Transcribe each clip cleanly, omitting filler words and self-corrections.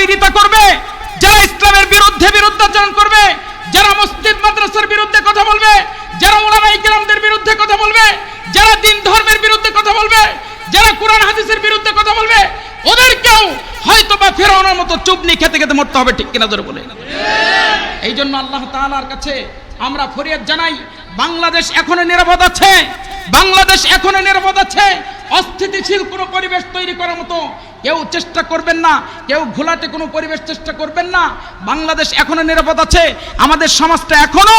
বৈরিতা করবে, যারা ইসলামের বিরুদ্ধে বিরুদ্ধাচরণ করবে, যারা মসজিদ মাদ্রাসার বিরুদ্ধে কথা বলবে, যারা উলামায়ে কেরামদের বিরুদ্ধে কথা বলবে, যারা দ্বীন ধর্মের বিরুদ্ধে কথা বলবে, যারা কোরআন হাদিসের বিরুদ্ধে কথা বলবে, ওদেরকেও হয়তো বা ফেরাউনের মতো চুবনি খেতে খেতে মরতে হবে, ঠিক কিনা জোরে বলে। এই জন্য আল্লাহ তাআলার কাছে আমরা ফরিয়াদ জানাই, বাংলাদেশ এখনো নিরাপদ আছে, বাংলাদেশ এখনো নিরাপদ আছে। অস্থিতিশীল কোনো পরিবেশ তৈরি করার মতো কেউ চেষ্টা করবেন না, কেউ ঘোলাটে কোনো পরিবেশ চেষ্টা করবেন না। বাংলাদেশ এখনো নিরাপদ আছে, আমাদের সমাজটা এখনো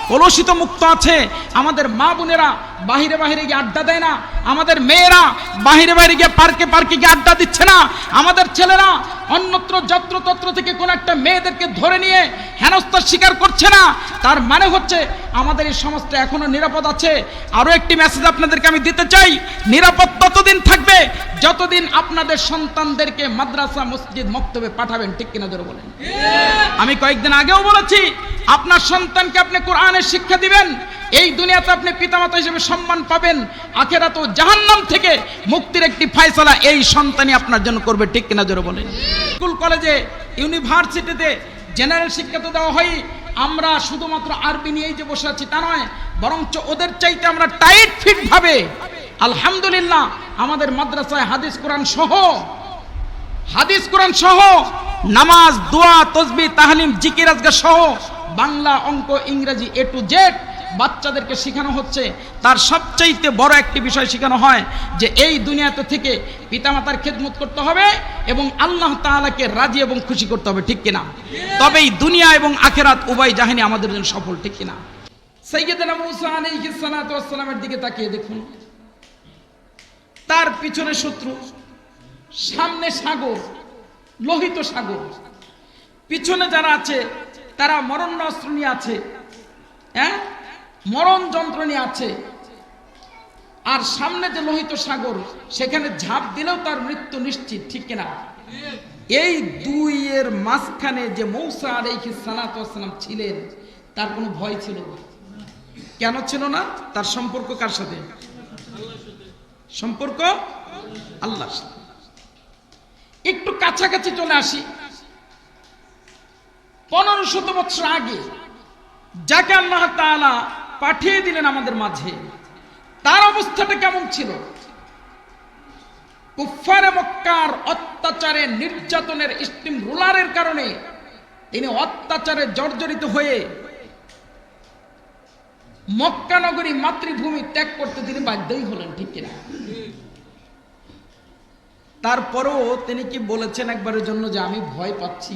কলুষিত মুক্ত আছে। আমাদের মা বোনেরা বাহিরে বাহিরে গিয়ে আড্ডা দেয় না, আমাদের মেয়েরা বাহিরে বাহিরে গিয়ে পার্কে পার্কে গিয়ে আড্ডা দিচ্ছে না, আমাদের ছেলেরা অন্যত্র যত্রতত্র থেকে কোন একটা মেয়েদেরকে ধরে নিয়ে হেনস্থার শিকার করছে না। তার মানে হচ্ছে আমাদের এই সমাজটা এখনো নিরাপদ আছে। আরো একটি মেসেজ আপনাদেরকে আমি দিতে চাই, নিরাপদ ততদিন থাকবে যতদিন আপনাদের সন্তানদেরকে মাদ্রাসা মসজিদ মক্তবে পাঠাবেন, ঠিক কিনা জোরে বলেন। আমি কয়েকদিন আগেও বলেছি, আপনার সন্তানকে আপনি কোরআনের শিক্ষা দিবেন, এই দুনিয়াতে আপনি পিতামাতা হিসেবে সম্মান পাবেন, আখিরাতে জাহান্নাম থেকে মুক্তির একটি ফয়সালা এই সন্তানই আপনার জন্য করবে, ঠিক কিনা জোরে বলেন। স্কুল কলেজে ইউনিভার্সিটিতে জেনারেল শিক্ষা তো দেওয়া হয়, আমরা শুধুমাত্র আরবি নিয়েই যে বসে আছি তা নয়, বরঞ্চ ওদের চাইতে আমরা টাইট ফিট ভাবে আলহামদুলিল্লাহ আমাদের মাদ্রাসায় হাদিস কোরআন সহ নামাজ, দোয়া, তাসবিহ, তাহলিম, জিকির আজকার সহ বাংলা, অঙ্ক, ইংরেজি A to Z বাচ্চাদেরকে শেখানো হচ্ছে। তার সবচাইতে বড় একটি বিষয় শেখানো হয় যে এই দুনিয়াতে থেকে পিতামাতার খেদমত করতে হবে এবং আল্লাহ তাআলাকে রাজি এবং খুশি করতে হবে, ঠিক কিনা। তবেই দুনিয়া এবং আখিরাত উভয় জাহানি আমাদের জন্য সফল, ঠিক কিনা। সাইয়্যিদনা মূসা আলাইহিস সালাতু ওয়াস সালামের দিকে তাকিয়ে দেখুন, তার পিছনে শত্রু, সামনে সাগর, লোহিত সাগর, পিছনে যারা আছে তারা মরণাস্ত্র নিয়ে আছে, হ্যাঁ, মরণ যন্ত্র নিয়ে আছে, আর সামনে যে লোহিত সাগর সেখানে ঝাঁপ দিলেও তার মৃত্যু নিশ্চিত, ঠিক কিনা। এই দুইয়ের মাঝখানে যে মূসা আলাইহিস সালাতু ওয়াস সালাম ছিলেন, তার কোনো ভয় ছিল না। কেন ছিল না? তার সম্পর্ক কার সাথে? সম্পর্ক আল্লাহর সাথে। একটু কাছাকাছি চলে আসি, 1500 বছর আগে যাকে আল্লাহ তাআলা পাঠিয়ে দিলেন আমাদের মাঝে, তার অবস্থাটা কেমন ছিল? কুফফারে মক্কার অত্যাচারে, নির্যাতনের স্টিম রোলারের কারণে তিনি অত্যাচারে জর্জরিত হয়ে মক্কা নগরী, মাতৃভূমি ত্যাগ করতে তিনি বাধ্যই হলেন, ঠিক কিনা। তারপরও তিনি কি বলেছেন একবারের জন্য যে আমি ভয় পাচ্ছি?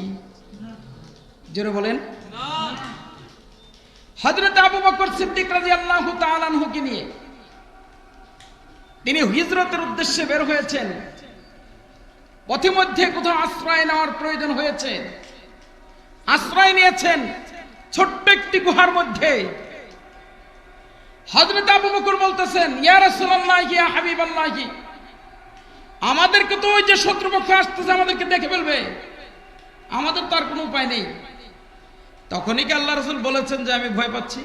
জোরে বলেন। হযরত আবু বকর সিদ্দিক রাদিয়াল্লাহু তাআলা আনহুকে নিয়ে তিনি হিজরতের উদ্দেশ্যে বের হয়েছেন। পথিমধ্যে কোথাও আশ্রয় নেওয়ার প্রয়োজন হয়েছে, আশ্রয় নিয়েছেন ছোট্ট একটি গুহার মধ্যে। হযরত আবু বকর বলতেছেন, ইয়া রাসূলুল্লাহ, ইয়া হাবিবাল্লাহ, আমাদেরকে তো ওই যে শত্রুপক্ষ আসতেছে আমাদেরকে দেখে ফেলবে, আমাদের তো আর কোনো উপায় নেই। তখনই কি আল্লাহ রাসূল বলেছেন যে আমি ভয় পাচ্ছি?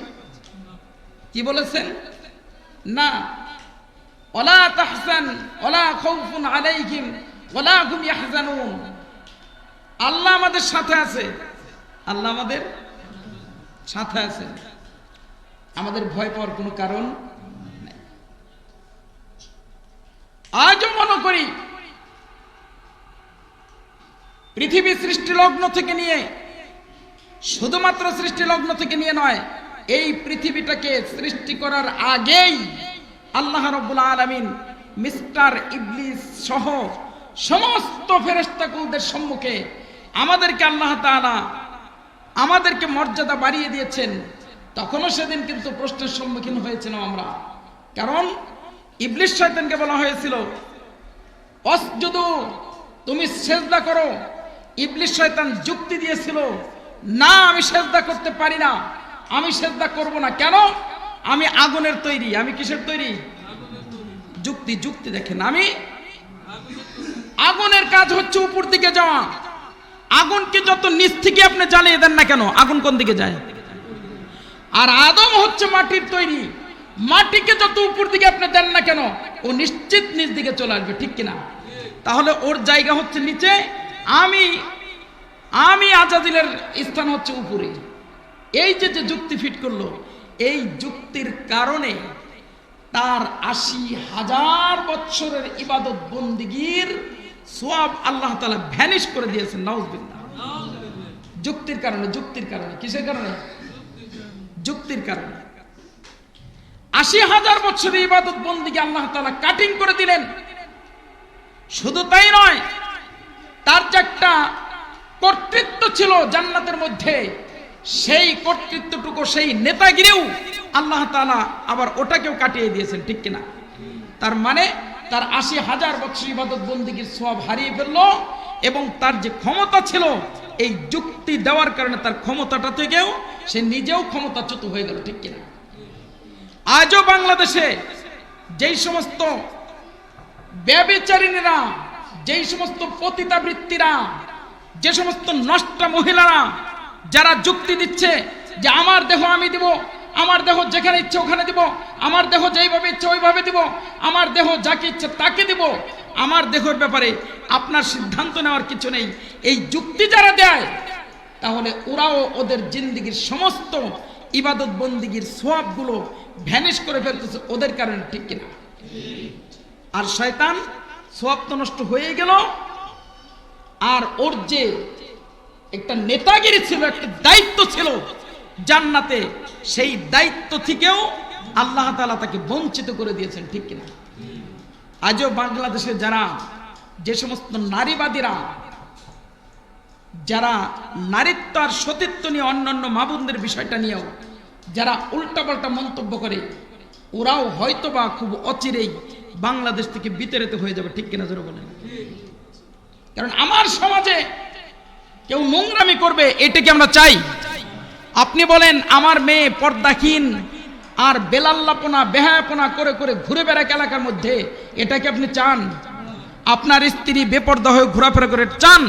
কি বলেছেন? না, ওয়ালা তাহজান ওয়ালা খাউফুন আলাইহিম ওয়ালা হুম ইয়াহজানুন। আল্লাহ আমাদের সাথে আছে, আল্লাহ আমাদের সাথে আছে, আমাদের ভয় পাওয়ার কোনো কারণ নাই। আজও মনে করি পৃথিবী সৃষ্টি লগ্ন থেকে নিয়ে, শুধুমাত্র সৃষ্টি লগ্ন থেকে নিয়ে নয়, এই পৃথিবীটাকে সৃষ্টি করার আগেই আল্লাহ রাব্বুল আলামিন মিস্টার ইবলিস সহ সমস্ত ফেরেশতাকুলদের সম্মুখে আমাদেরকে আল্লাহ তাআলা আমাদেরকে মর্যাদা বাড়িয়ে দিয়েছেন। তখনও সেদিন কিন্তু প্রশ্নের সম্মুখীন হয়েছিলাম আমরা, কারণ ইবলিস শয়তানকে বলা হয়েছিল অসজুদু, তুমি সেজদা করো। ইবলিস শয়তান যুক্তি দিয়েছিল, না আমি সেজদা করতে পারি না, আমি সেজদা করব না। কেন? আমি আগুনের তৈরি। আমি কিসের তৈরি? যুক্তি, যুক্তি দেখেন, আমি আগুনের কাজ হচ্ছে উপর দিকে যাওয়া। আগুনকে যত নিচ থেকে আপনি জ্বালিয়ে দেন না কেন, আগুন কোন দিকে যায়? আর আদম হচ্ছে মাটির তৈরি, মাটিকে যত উপর দিকে আপনি দেন না কেন, ও নিশ্চিত নিচ দিকে চলে আসবে, ঠিক কিনা। তাহলে ওর জায়গা হচ্ছে নিচে, আমি আমি আজাদিলের স্থান হচ্ছে উপরে। এই যে যুক্তি ফিট করলো, এই যুক্তির কারণে তার ৮০,০০০ বৎসরের ইবাদত বন্দিগির সওয়াব আল্লাহ তাআলা ভ্যানিশ করে দিয়েছেন। নাউজুবিল্লাহ। যুক্তির কারণে। যুক্তির কারণে কিসের কারণে? যুক্তির কারণে ৮০,০০০ বছরের ইবাদত বন্দিকে আল্লাহ তাআলা কাটিং করে দিলেন। শুধু তাই নয়, তার যে একটা কর্তৃত্ব ছিল জান্নাতের মধ্যে, সেই কর্তৃত্বটুকু, সেই নেতাগিরিও আল্লাহ তাআলা আবার ওটাকেও কাটিয়ে দিয়েছেন। ঠিক কিনা? তার মানে তার ৮০,০০০ বছর ইবাদত বন্দিগির সওয়াব হারিয়ে ফেললো, এবং তার যে ক্ষমতা ছিল এই যুক্তি দেওয়ার কারণে তার ক্ষমতাটা থেকেও সে নিজেও ক্ষমতাচ্যুত হয়ে গেল। ঠিক কিনা? আজও বাংলাদেশে যেই সমস্ত ব্যভিচারিণীরা, যেই সমস্ত পতিতাবৃত্তিরা, যে সমস্ত নষ্টা মহিলারা যারা যুক্তি দিচ্ছে যে আমার দেহ আমি দিব, আমার দেহ যেখানে ইচ্ছে ওখানে দিব, আমার দেহ যেইভাবে ইচ্ছে ওইভাবে দিব, আমার দেহ যাকে ইচ্ছে তাকে দিব, আমার দেহের ব্যাপারে আপনার সিদ্ধান্ত নেওয়ার কিছু নেই, এই যুক্তি যারা দেয়, তাহলে ওরাও ওদের জিন্দেগির সমস্ত ইবাদত বন্দিগির সওয়াবগুলো ভ্যানিশ করে ফেলতেছে ওদের কারণে। ঠিক কিনা? আর শয়তান সওয়াব তো নষ্ট হয়ে গেল, আর ওর যে একটা নেতাগিরি ছিল, একটা দায়িত্ব ছিল জান্নাতে, সেই দায়িত্ব থেকেও আল্লাহ তাআলা তাকে বঞ্চিত করে দিয়েছেন। ঠিক কিনা? আজও বাংলাদেশে যারা, যে সমস্ত নারীবাদীরা, যারা নারীত্ব আর সতীত্ব নিয়ে, অন্যান্য মা বোনদের বিষয়টা নিয়েও যারা উল্টাপাল্টা মন্তব্য করে, ওরাও হয়তোবা খুব অচিরেই বাংলাদেশ থেকে বিতাড়িত হয়ে যাবে। ঠিক কিনা জোরে বলেন? কারণ আমার সমাজে কেউ নোংরামি করবে, এটা কি আমরা চাই? আপনি বলেন আমার মেয়ে পর্দাহীন আর বেলাল্লাপনা বেহায়াপনা করে করে ঘুরে বেড়াক এলাকার মধ্যে, এটা কি আপনি চান? আপনার স্ত্রী বেপর্দা হয়ে ঘোরাফেরা করে চান?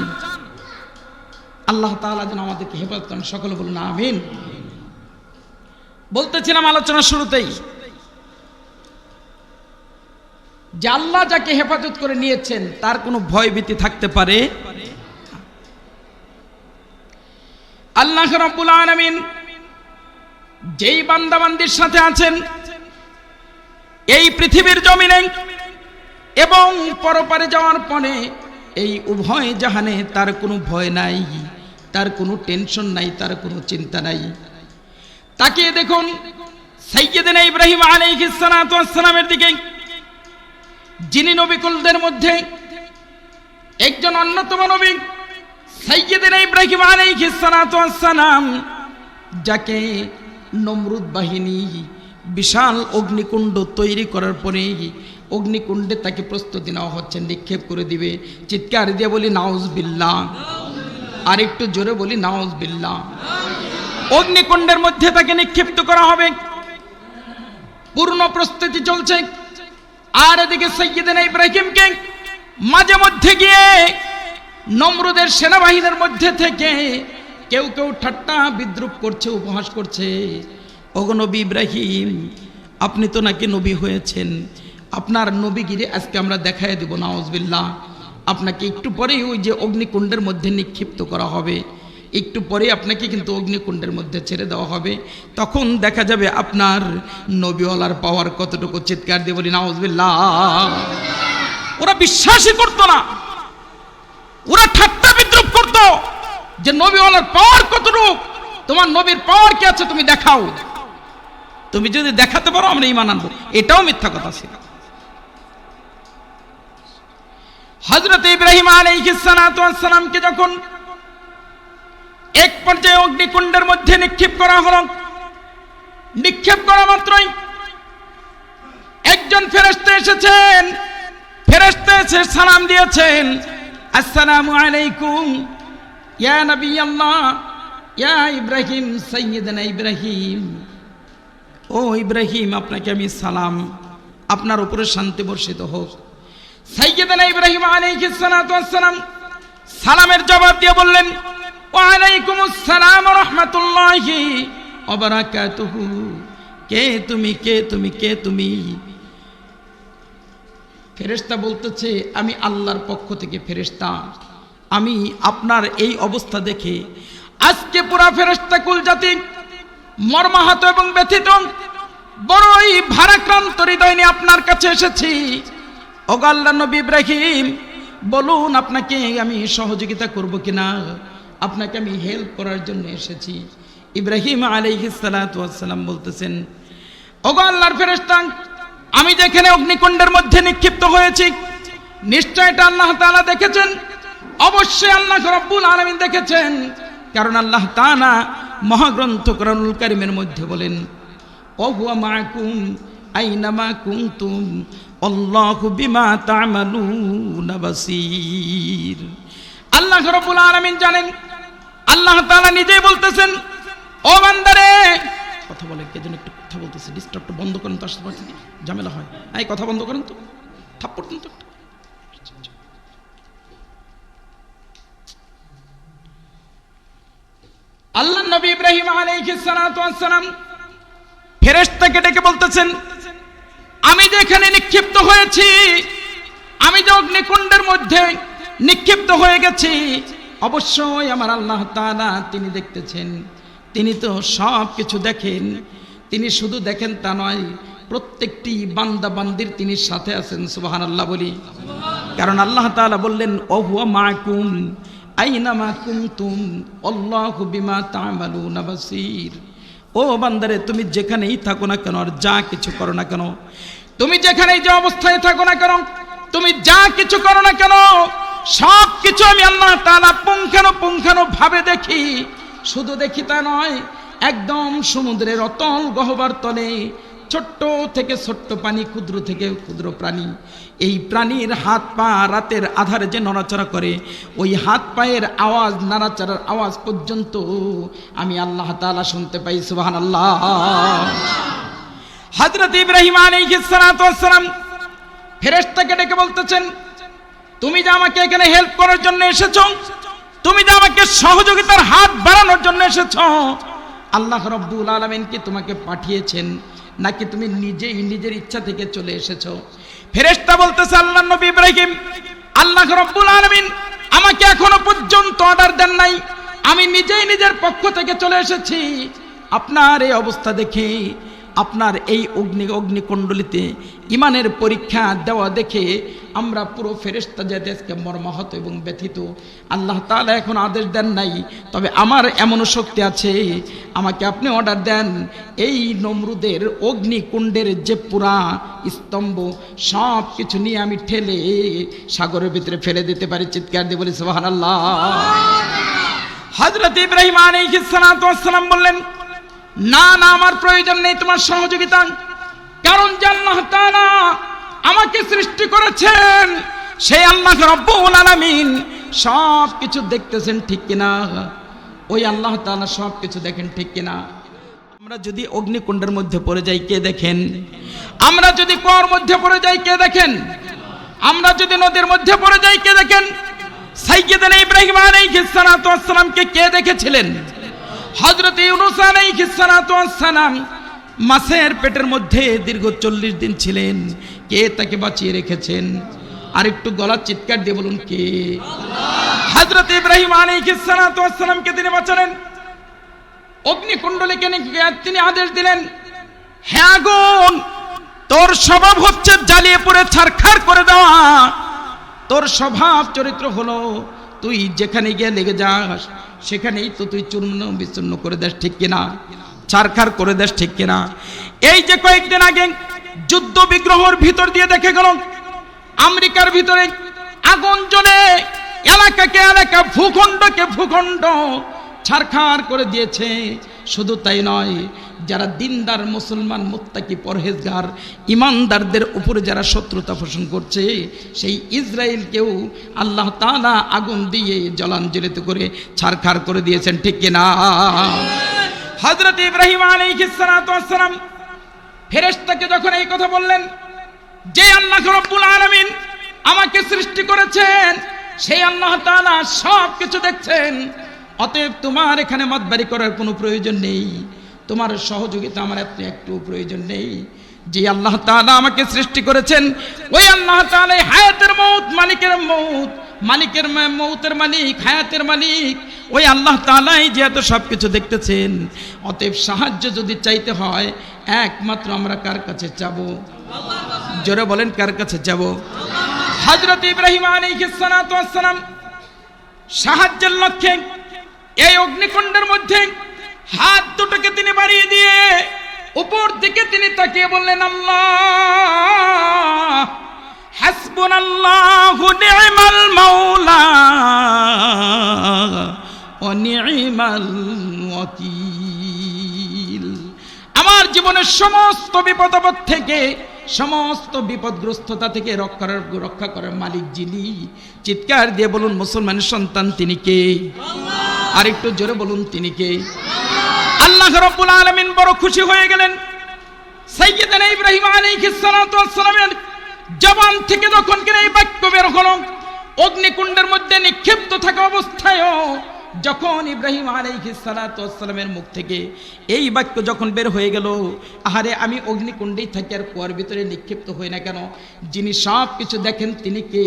আল্লাহ তাআলা যেন আমাদেরকে হেফাজত করেন। সকলে বলুন আমিন। বলতেছিলাম আলোচনার শুরুতেই যে আল্লাহ যাকে হেফাজত করে নিয়েছেন তার কোনো ভয় ভীতি থাকতে পারে? আল্লাহ রাব্বুল আলামিন যেই বান্দাবান্দির সাথে আছেন এই পৃথিবীর জমিনে এবং পরপারে যাওয়ার পরে, এই উভয় জাহানে তার কোনো ভয় নাই, তার কোনো টেনশন নাই, তার কোনো চিন্তা নাই। তাকিয়ে দেখুন সাইয়্যিদনা ইব্রাহিম আলাইহিস সালাতু ওয়াস সালামের দিকে, যিনি নবীকুলদের মধ্যে একজন অন্যতম নবী। সাইয়্যিদনা ইব্রাহিম আলাইহিস সালাতু ওয়াস সালাম, যাকে নমরুদ বাহিনী বিশাল অগ্নিকুণ্ড তৈরি করার পরে অগ্নিকুণ্ডে তাকে প্রস্তুতি নেওয়া হচ্ছে, নিক্ষেপ করে দিবে। চিৎকার দিয়ে বলি নাউজুবিল্লাহ। আর একটু জোরে বলি নাউজুবিল্লাহ। অগ্নিকুণ্ডের মধ্যে তাকে নিক্ষিপ্ত করা হবে, পূর্ণ প্রস্তুতি চলছে। আর এদিকে সাইয়্যিদনা ইব্রাহিমকে মাঝে মধ্যে গিয়ে নমরুদের সেনাবাহিনীর মধ্যে থেকে কেউ কেউ ঠাট্টা বিদ্রুপ করছে, উপহাস করছে। ওগো নবী ইব্রাহিম, আপনি তো নাকি নবী হয়েছেন, আপনার নবীগিরি আজকে আমরা দেখায় দেব। নাউজুবিল্লাহ। আপনাকে একটু পরেই ওই যে অগ্নিকুণ্ডের মধ্যে নিক্ষিপ্ত করা হবে, একটু পরে আপনাকে কিন্তু অগ্নিকুণ্ডের মধ্যে ছেড়ে দেওয়া হবে, তখন দেখা যাবে আপনার নবীওয়ালার পাওয়ার কতটুকু। চিৎকার দিয়ে বলি নাউজুবিল্লাহ। ওরা বিশ্বাসই করতো না, ওরা ঠাট্টা বিদ্রুপ করতো যে নবীওয়ালার পাওয়ার কতটুকু, তোমার নবীর পাওয়ার কি আছে তুমি দেখাও, তুমি যদি দেখাতে পারো আমরা ঈমান আনবো। এটাও মিথ্যা কথা ছিল। হযরত ইব্রাহিম আলাইহিস সালাতু ওয়াস সালামকে যখন এক পর্যায়ে অগ্নিকুণ্ডের মধ্যে নিক্ষেপ করা হলো, নিক্ষেপ করা মাত্রই একজন ফেরেশতা এসেছেন। ফেরেশতা এসে সালাম দিয়েছেন, আসসালামু আলাইকুম ইয়া নবী আল্লাহ, ইয়া ইব্রাহিম, সাইয়্যিদনা ইব্রাহিম। ও ইব্রাহিম, আপনাকে আমি সালাম, আপনার উপরে শান্তি বর্ষিত হোক। সাইয়্যিদনা ইব্রাহিম আলাইহিস সালাতু ওয়াস সালাম সালামের জবাব দিয়ে বললেন, ওয়া আলাইকুমুস সালাম ওয়া রাহমাতুল্লাহি ওয়া বারাকাতুহু। কে তুমি, কে তুমি, কে তুমি? ফেরেশতা বলতেছে, আমি আল্লাহর পক্ষ থেকে ফেরেশতা, আমি আপনার এই অবস্থা দেখে আজকে পুরা ফেরেশতা কুল জাতি মর্মাহত এবং ব্যথিত, বড়ই ভারাক্রান্ত হৃদয় নিয়ে আপনার কাছে এসেছি। ওগো আল্লাহর নবী ইব্রাহিম, বলুন আপনাকে আমি সহযোগিতা করব কিনা, আপনাকে আমি হেল্প করার জন্য এসেছি। ইব্রাহিম আলাইহিস সালাতু ওয়াস সালাম বলতেছেন, ওগো আল্লাহর ফেরেশতা, আমি যেখানে অগ্নিকুণ্ডের মধ্যে নিক্ষিপ্ত হয়েছি, নিশ্চয় এটা আল্লাহ তাআলা দেখেছেন, অবশ্যই আল্লাহ রাব্বুল আলামিন দেখেছেন। কারণ আল্লাহ তাআলা মহাগ্রন্থ কোরআনুল কারীমের মধ্যে বলেন, ওয়া হুয়া মাআকুম আইনামা কুনতুম আল্লাহু বিমা তা'মালুনা বাসীর। আল্লাহ রাব্বুল আলামিন জানেন। আল্লাহ তাআলা নিজেই বলতেছেন, ও বান্দারে, কথা বলে কে যেন একটু কথা বলতেছে, ডিস্টার্বটা বন্ধ করেন তো, আসতে পারছেন ঝামেলা হয়। এই কথা বন্ধ করেন তো, থাপ্পড় দেন তো। আল্লাহ নবী ইব্রাহিম আলাইহিস সালাতু ওয়াস সালাম ফেরেশতাকে ডেকে বলতেছেন, আমি যেখানে নিক্ষিপ্ত হয়েছি, আমি যে অগ্নিকুণ্ডের মধ্যে নিক্ষিপ্ত হয়ে গেছি, অবশ্যই আমার আল্লাহ তাআলা তিনি দেখতেছেন। তিনি তো সব কিছু দেখেন। তিনি শুধু দেখেন তা নয়, প্রত্যেকটি বান্দা বান্দির তিনি সাথে আছেন। সুবহানাল্লাহ বলি। কারণ আল্লাহ তাআলা বললেন, ওয়া হুয়া মাআকুম আইনামা কুনতুম আল্লাহু বিমা তা'মালুনা বাসীর। ও বান্দারে, তুমি যেখানেই থাকো না কেন, আর যা কিছু করো না কেন, তুমি যেখানেই যে অবস্থায় থাকো না কেন, তুমি যা কিছু করো না কেন, সব কিছু আমি আল্লাহ তাআলা পুঙ্খানুপুঙ্খানু ভাবে দেখি। শুধু দেখি তা নয়, একদম সমুদ্রের অতল গহ্বর তলে ছোট্ট থেকে ছোট্ট প্রাণী, ক্ষুদ্র থেকে ক্ষুদ্র প্রাণী, এই প্রাণীর হাত পা রাতের আধারে যে নড়াচড়া করে, ওই হাত পায়ের আওয়াজ, নাড়াচাড়ার আওয়াজ পর্যন্ত আমি আল্লাহ তাআলা শুনতে পাই। সুবহানাল্লাহ। হযরত ইব্রাহিম আলাইহিস সালাতু ওয়াস সালাম ফেরেশতাকে ডেকে বলতেছেন, তুমি যে আমাকে এখানে হেল্প করার জন্য এসেছো, তুমি যে আমাকে সহযোগিতার হাত বাড়ানোর জন্য এসেছো, আল্লাহ রাব্বুল আলামিন কি তোমাকে পাঠিয়েছেন, নাকি তুমি নিজেই নিজের ইচ্ছা থেকে চলে এসেছো? ফেরেশতা বলতেছে, আল্লাহর নবী ইব্রাহিম, আল্লাহ রাব্বুল আলামিন আমাকে এখনো পর্যন্ত অর্ডার দেন নাই, আমি নিজেই নিজের পক্ষ থেকে চলে এসেছি। আপনার এই অবস্থা দেখে, আপনার এই অগ্নিকুণ্ডলিতে ইমানের পরীক্ষা দেওয়া দেখে আমরা পুরো ফেরেশতা জাতি আজকে মর্মাহত এবং ব্যথিত। আল্লাহ তাআলা এখন আদেশ দেন নাই, তবে আমার এমনও শক্তি আছে, আমাকে আপনি অর্ডার দেন, এই নমরুদের অগ্নিকুণ্ডের যে পুরা স্তম্ভ সব কিছু নিয়ে আমি ঠেলে সাগরের ভিতরে ফেলে দিতে পারি। চিৎকার দিয়ে বলি সুবহানাল্লাহ। হযরত ইব্রাহিম আলাইহিস সালাতু ওয়াস সালাম বললেন, না না, আমার প্রয়োজন নেই তোমার সহযোগিতা। কারণ যে আল্লাহ তাআলা আমাকে সৃষ্টি করেছেন, সেই আল্লাহ রাব্বুল আলামিন সব কিছু দেখতেছেন, ঠিক কিনা? ওই আল্লাহ তাআলা সব কিছু দেখেন, ঠিক কিনা? আমরা যদি অগ্নিকুণ্ডের মধ্যে পড়ে যাই, কে দেখেন? আমরা যদি কুয়ার মধ্যে পড়ে যাই, কে দেখেন? আমরা যদি নদীর মধ্যে পড়ে যাই, কে দেখেন? সাইয়্যিদনা ইব্রাহিম আলাইহিস সালাতু ওয়াস সালামকে কে দেখেছিলেন? হযরত ইউনূস আলাইহিস সালাতু ওয়াস সালাম মাছের পেটের মধ্যে দীর্ঘ 40 দিন ছিলেন, কে তাকে বাঁচিয়ে রেখেছেন? আর একটু গলা চিৎকার দিয়ে বলুন, কে? আল্লাহ। হযরত ইব্রাহিম আলাইহিস সালাতু ওয়াস সালামকে তিনি বাঁচালেন। অগ্নিকুণ্ডলীকে তিনি আদেশ দিলেন, হে আগুন, তোর স্বভাব হচ্ছে জ্বালিয়ে পুড়ে ছারখার করে দেওয়া। তোর স্বভাব চরিত্র হলো তুই যেখানে গিয়ে লেগে যাস, সেখানেই তো তুই চূর্ণ বিচূর্ণ করে দেস, ঠিক কিনা? ছারখার করে দেস, ঠিক কিনা? এই যে কয়েকদিন আগে যুদ্ধ বিগ্রহের ভিতর দিয়ে দেখে গেল, আমেরিকার ভিতরে আগুন জ্বলে এলাকাকে এলাকা, ভূখণ্ডকে ভূখণ্ড ছারখার করে দিয়েছে। শুধু তাই নয়, যারা দিনদার মুসলমান, মুত্তাকি, পরহেজগার, ইমানদারদের উপরে যারা শত্রুতা পোষণ করছে, সেই ইসরায়েলকেও আল্লাহ তাআলা আগুন দিয়ে জলাঞ্জলিত করে ছারখার করে দিয়েছেন, ঠিক কিনা? হযরত ইব্রাহিম আলাইহিস সালাতু ওয়াস সালাম ফেরেশতাকে যখন এই কথা বললেন, যে আল্লাহ রাব্বুল আলামিন আমাকে সৃষ্টি করেছেন, সেই আল্লাহ তাআলা সব কিছু দেখছেন, অতএব তোমার এখানে মতবাড়ি করার কোনো প্রয়োজন নেই, তোমার সহযোগিতা আমার একটু প্রয়োজন নেই। যে আল্লাহ তাআলা আমাকে সৃষ্টি করেছেন, ওই আল্লাহ তাআলা হায়াতের মউত, মালিকের মউত, মালিকের মৌতের মালিক, হায়াতের মালিক ওই আল্লাহ তাআলাই যেহেতু সব কিছু দেখতেছেন, অতএব সাহায্য যদি চাইতে হয় একমাত্র আমরা কার কাছে যাব? জোরে বলেন, কার কাছে যাব? হযরত ইব্রাহিম আলাইহিস সালাতু ওয়াস সালাম সাহায্যের লক্ষ্যে এই অগ্নিকুণ্ডের মধ্যে হাত দুটোকে তিনি বাড়িয়ে দিয়ে উপর দিকে তিনি তাকিয়ে বললেন, আল্লাহ হাসবুনাল্লাহু নি'মাল মাওলা ওয়া নি'মাল ওয়াকিল। আমার জীবনের সমস্ত বিপদ আপদ থেকে, সমস্ত বিপদগ্রস্ততা থেকে রক্ষা করার মালিক যিনি, চিৎকার দিয়ে বলুন মুসলমানের সন্তান তিনি কে? আর একটু জোরে বলুন তিনি কে? আল্লাহ রাব্বুল আলামিন বড় খুশি হয়ে গেলেন। সাইয়্যিদানা ইব্রাহিম আলাইহিস সালাতু ওয়াস সালামের জবান থেকে যখন কিনা এই বাক্য বের হলো, অগ্নিকুণ্ডের মধ্যে নিক্ষিপ্ত থাকা অবস্থায়ও যখন ইব্রাহিম আলাইহিস সালাতু ওয়াস সালামের মুখ থেকে এই বাক্য যখন বের হয়ে গেল, আহারে আমি অগ্নিকুণ্ডেই থাকি আর কুয়ার ভিতরে নিক্ষিপ্ত হই না কেন, যিনি সব কিছু দেখেন তিনি কে?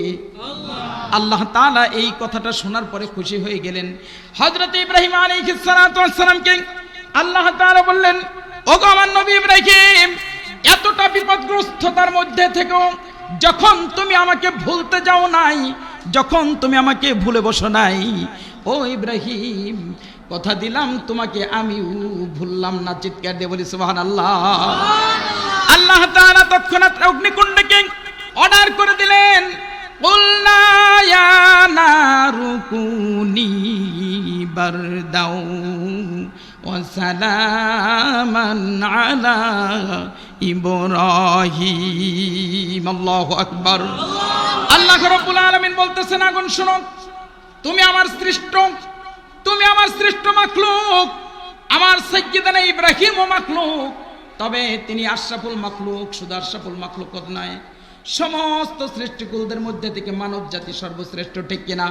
আল্লাহ তাআলা এই কথাটা শোনার পরে খুশি হয়ে গেলেন। হযরত ইব্রাহিম আলাইহিস সালাতু ওয়াস সালামকে আল্লাহ তাআলা বললেন, ওগো আমার নবী ইব্রাহিম, এতটা বিপদগ্রস্ততার মধ্যে থেকেও যখন তুমি আমাকে ভুলতে যাও নাই, যখন তুমি আমাকে ভুলে বসো নাই, ও ইব্রাহিম কথা দিলাম তোমাকে আমিও ভুললাম না। চিৎকার দিয়ে বলি সুবহানাল্লাহ। আল্লাহ তাআলা তৎক্ষণাৎ অগ্নিকুণ্ডকে অর্ডার করে দিলেন, কুলনা ইয়া নারু কুনি বারদাও ওয়া সালামান আলা ইব্রাহিম। আল্লাহু আকবার। আল্লাহ রাব্বুল আলামিন বলতেছেন, আগুন শোনো, তুমি আমার সৃষ্ট, তুমি আমার সৃষ্ট মাখলুক, আমার সাইয়্যিদানা ইব্রাহিমও মাখলুক, তবে তিনি আশরাফুল মাখলুক। শুধু আশরাফুল মাখলুক নয়, সমস্ত সৃষ্টিকুলদের মধ্যে থেকে মানব জাতি সর্বশ্রেষ্ঠ, ঠিক কিনা?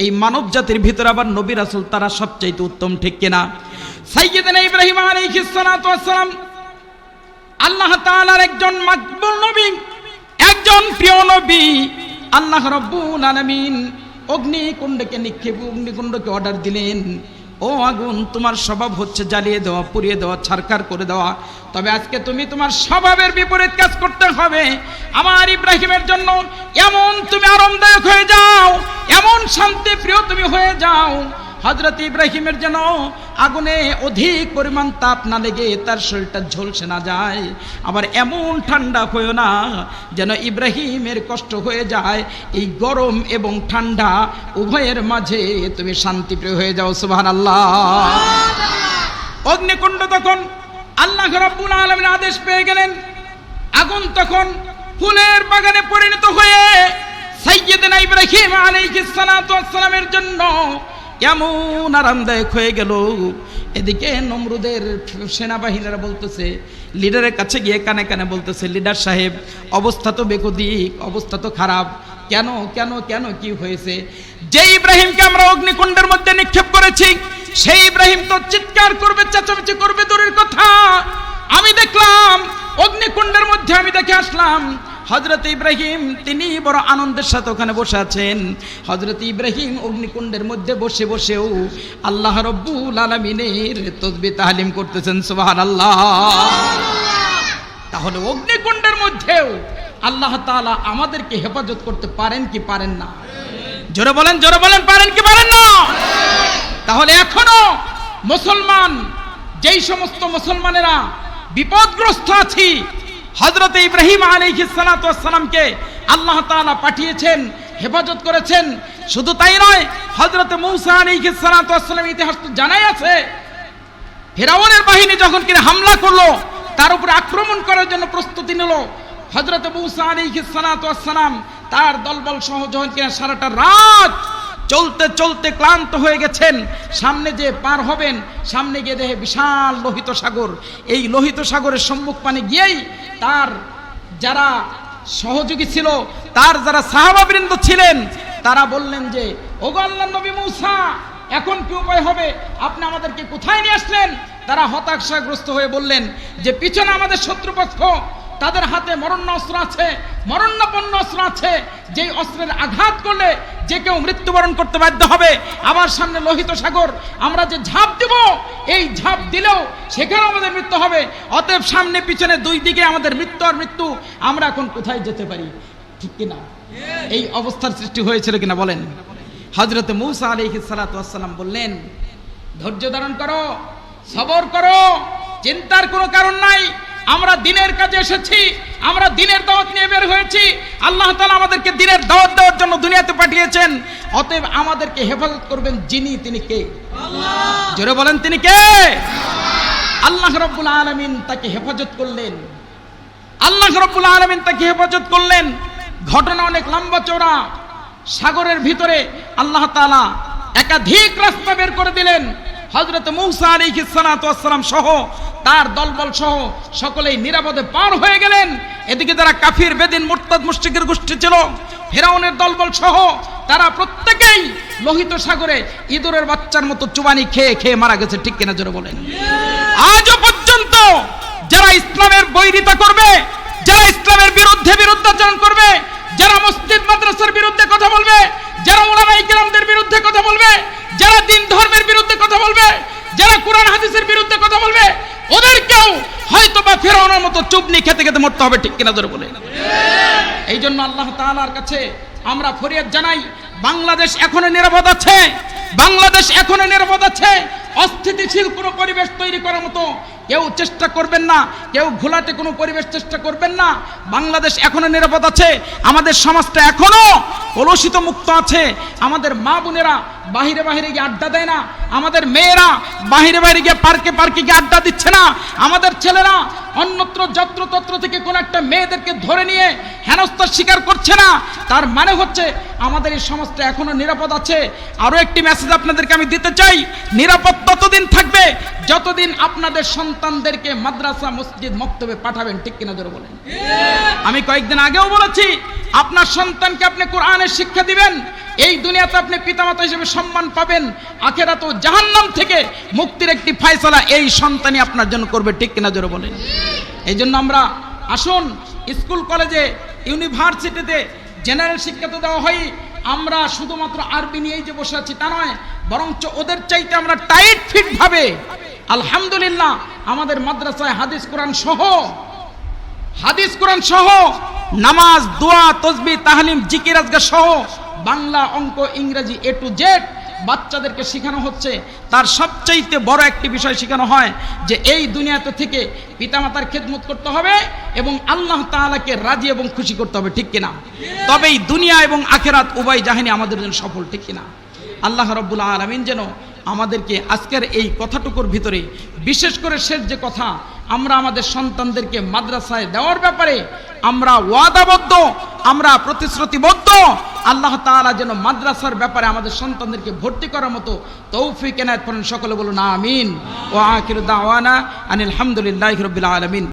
এই মানব জাতির ভিতরে আবার নবী রাসূল তারা সবচাইতে উত্তম, ঠিক কিনা? সাইয়্যিদানা ইব্রাহিম আলাইহিস সালাতু ওয়াস সালাম আল্লাহ তাআলার একজন মাকবুল নবী, একজন প্রিয় নবী। আল্লাহ রাব্বুল আলামিন অগ্নিকুণ্ডকে অগ্নিকুণ্ডকে অর্ডার দিলেন, ও আগুন তোমার স্বভাব হচ্ছে জ্বালিয়ে দেওয়া, পুড়িয়ে দেওয়া, ছারখার করে দেওয়া, তবে আজকে তুমি তোমার স্বভাবের বিপরীত কাজ করতে হবে। আমার ইব্রাহিমের জন্য এমন তুমি আরামদায়ক হয়ে যাও, এমন শান্তি প্রিয় তুমি হয়ে যাও, হযরত ইব্রাহিমের যেন আগুনে অধিক পরিমাণ তাপ না লেগে তার শরীরটা ঝলসে না যায়, আবার এমন ঠান্ডা হয়েও না যেন ইব্রাহিমের কষ্ট হয়ে যায়। এই গরম এবং ঠান্ডা উভয়ের মাঝে তুমি শান্তিপ্রিয় হয়ে যাও। সুবহানাল্লাহ। অগ্নিকুণ্ড তখন আল্লাহ রাব্বুল আলামিন আদেশ পেয়ে গেলেন, আগুন তখন ফুলের বাগানে পরিণত হয়ে সাইয়্যিদানা ইব্রাহিম আলাইহিস সালাতু ওয়াস সালামের জন্য এমন আরামদায়ক হয়ে গেল। এদিকে নমরুদের সেনাবাহিনীরা বলতেছে, লিডারের কাছে গিয়ে কানে কানে বলতেছে, লিডার সাহেব অবস্থা তো বেকুদিক, অবস্থা তো খারাপ, কেন কেন কেন কি হয়েছে? যে ইব্রাহিমকে আমরা অগ্নিকুণ্ডের মধ্যে নিক্ষেপ করেছি সেই ইব্রাহিম তো চিৎকার করবে, চেঁচামেচি করবে দূরের কথা। আমি দেখলাম অগ্নিকুণ্ডের মধ্যে, আমি দেখে আসলাম হযরত ইব্রাহিম তিনি বড় আনন্দের সাথে ওখানে বসে আছেন। হযরত ইব্রাহিম অগ্নিকুণ্ডের মধ্যে বসে বসেও আল্লাহ রাব্বুল আলামিনের তাসবিহ তাহলিম করতেছেন। সুবহানাল্লাহ। তাহলে অগ্নিকুণ্ডের মধ্যেও আল্লাহ তাআলা আমাদেরকে হেফাজত করতে পারেন কি পারেন না? জোরে বলেন, জোরে বলেন, পারেন কি পারেন না? তাহলে এখনো মুসলমান, যেই সমস্ত মুসলমানেরা বিপদগ্রস্ত আছি, হযরত ইব্রাহিম আলাইহিস সালাতু ওয়াস সালামকে আল্লাহ তাআলা পাঠিয়েছেন, হেফাজত করেছেন। শুধু তাই নয়, হযরত মূসা আলাইহিস সালাতু ওয়াস সালামের ইতিহাস তো জানাই আছে। ফিরাউনের বাহিনী যখন কিনা হামলা করলো, তার উপরে আক্রমণ করার জন্য প্রস্তুতি নিল, হযরত মূসা আলাইহিস সালাতু ওয়াস সালাম তার দলবল সহ যখন কিনা সারাটা রাত চলতে চলতে ক্লান্ত হয়ে গেছেন, সামনে যে পার হবেন, সামনে গিয়ে দেখে বিশাল লোহিত সাগর। এই লোহিত সাগরের সম্মুখ পানে গিয়েই তার যারা সহযোগী ছিল, তার যারা সাহাবাবৃন্দ ছিলেন, তারা বললেন যে, ওগো আল্লাহর নবী মূসা, এখন কি উপায় হবে? আপনি আমাদেরকে কোথায় নিয়ে আসলেন? তারা হতাশাগ্রস্ত হয়ে বললেন যে, পিছনে আমাদের শত্রুপক্ষ, তাদের হাতে মরণাস্ত্র আছে, মরণাপন্ন অস্ত্র আছে, যেই অস্ত্রের আঘাত করলে যে কেউ মৃত্যুবরণ করতে বাধ্য হবে। আমার সামনে লোহিত সাগর, আমরা যে ঝাঁপ দেব, এই ঝাঁপ দিলেও সেখানে আমাদের মৃত্যু হবে। অতএব সামনে পিছনে দুই দিকে আমাদের মৃত্যু আর মৃত্যু। আমরা এখন কোথায় যেতে পারি, ঠিক কিনা? এই অবস্থার সৃষ্টি হয়েছিল কিনা বলেন? হযরত মূসা আলাইহিস সালাতু ওয়াস সালাম বললেন, ধৈর্য ধারণ করো, সবর করো, চিন্তার কোনো কারণ নাই। আমরা দিনের কাজে এসেছি, আমরা দিনের দাওয়াত নিয়ে বের হয়েছি। আল্লাহ তাআলা আমাদেরকে দিনের দাওয়াত দেওয়ার জন্য দুনিয়াতে পাঠিয়েছেন। অতএব আমাদেরকে হেফাজত করবেন যিনি, তিনি কে? আল্লাহ। জোরে বলেন, তিনি কে? আল্লাহ রাব্বুল আলামিন তাকে হেফাজত করলেন। আল্লাহ রাব্বুল আলামিন তাকে হেফাজত করলেন। ঘটনা অনেক লম্বা চওড়া। সাগরের ভিতরে আল্লাহ তাআলা একাধিক রাস্তা বের করে দিলেন। হযরত মূসা আলাইহিস সালাতু ওয়াস সালাম সহ তার দলবল সহ সকলেই নিরাপদে পার হয়ে গেলেন। এদিকে যারা কাফির, বেদিন, মুরতাদ, মুশরিকের গোষ্ঠী ছিল, ফেরাউনের দলবল সহ তারা প্রত্যেকেই লোহিত সাগরে ইঁদুরের বাচ্চার মতো চুবানি খেয়ে খেয়ে মারা গেছে, ঠিক কিনা জোরে বলেন? আজও পর্যন্ত যারা ইসলামের বৈরিতা করবে, যারা ইসলামের বিরুদ্ধে বিরুদ্ধাচরণ করবে, যারা মসজিদ মাদ্রাসার বিরুদ্ধে কথা বলবে, যারা উলামায়ে কেরামদের বিরুদ্ধে কথা বলবে, যারা দিন ধর্মের বিরুদ্ধে কথা বলবে, যারা কোরআন হাদিসের বিরুদ্ধে কথা বলবে, ওদেরকেও হয়তো বা ফেরাউনের মতো চুবনি খেতে খেতে মরতে হবে, ঠিক কিনা জোরে বলেন? এই জন্য আল্লাহ তাআলার কাছে আমরা ফরিয়াদ জানাই, বাংলাদেশ এখনো নিরাপদ আছে, বাংলাদেশ এখনো নিরাপদ আছে। অস্থিতিশীল কোনো পরিবেশ তৈরি করার মতো কেউ চেষ্টা করবেন না, কেউ ঘোলাটে কোনো পরিবেশ চেষ্টা করবেন না। বাংলাদেশ এখনো নিরাপদ আছে। আমাদের সমাজটা এখনো কলুষিত মুক্ত আছে। আমাদের মা বোনেরা বাহিরে বাহিরে গিয়ে আড্ডা দেয় না, আমাদের মেয়েরা বাহিরে বাহিরে গিয়ে পার্কে পার্কে গিয়ে আড্ডা দিচ্ছে না, আমাদের ছেলেরা অন্যত্র যত্রতত্র থেকে কোন একটা মেয়েদেরকে ধরে নিয়ে হেনস্থার শিকার করছে না। তার মানে হচ্ছে আমাদের এই সমাজটা এখনো নিরাপদ আছে। আরো একটি মেসেজ আপনাদেরকে আমি দিতে চাই, নিরাপদ ততদিন থাকবে যতদিন আপনাদের সন্তানদেরকে মাদ্রাসা, মসজিদ, মক্তবে পাঠাবেন, ঠিক কিনা জোরে বলেন? আমি কয়েকদিন আগেও বলেছি, আপনার সন্তানকে আপনি কোরআনের শিক্ষা দিবেন, এই দুনিয়াতে আপনি পিতামাতা হিসেবে সম্মান পাবেন, আখিরাতে জাহান্নাম থেকে মুক্তির একটি ফয়সালা এই সন্তানই আপনার জন্য করবে, ঠিক কিনা জোরে বলেন? এই জন্য আমরা আসুন, স্কুল কলেজে ইউনিভার্সিটিতে জেনারেল শিক্ষা তো দেওয়া হয়, আমরা শুধুমাত্র আরবি নিয়েই যে বসে আছি তা নয়, বরঞ্চ ওদের চাইতে আমরা টাইট ফিট ভাবে আলহামদুলিল্লাহ আমাদের মাদ্রাসায় হাদিস কোরআন সহ নামাজ, দোয়া, তাসবিহ, তাহলিম, জিকির, আজকার সহ বাংলা, অঙ্ক, ইংরেজি A to Z বাচ্চাদেরকে শেখানো হচ্ছে। তার সবচাইতে বড় একটি বিষয় শেখানো হয় যে এই দুনিয়াতে থেকে পিতামাতার খেদমত করতে হবে এবং আল্লাহ তাআলাকে রাজি এবং খুশি করতে হবে, ঠিক কিনা? তবেই দুনিয়া এবং আখিরাত উভয় জাহানে আমাদের জন্য সফল, ঠিক কিনা? আল্লাহ রাব্বুল আলামিন যেন আমাদেরকে আজকের এই কথাটুকুর ভিতরে, বিশেষ করে শেষ যে কথা, আমরা আমাদের সন্তানদেরকে মাদ্রাসায় দেওয়ার ব্যাপারে আমরা ওয়াদাবদ্ধ, আমরা প্রতিশ্রুতিবদ্ধ। আল্লাহ তাআলা যেন মাদ্রাসার ব্যাপারে আমাদের সন্তানদেরকে ভর্তি করার মতো তৌফিক এনায়েত করেন। সকলে বলুন আমিন। ওয়া আখিরু দাওয়ানা আনিল হামদুলিল্লাহি রাব্বিল আলামিন।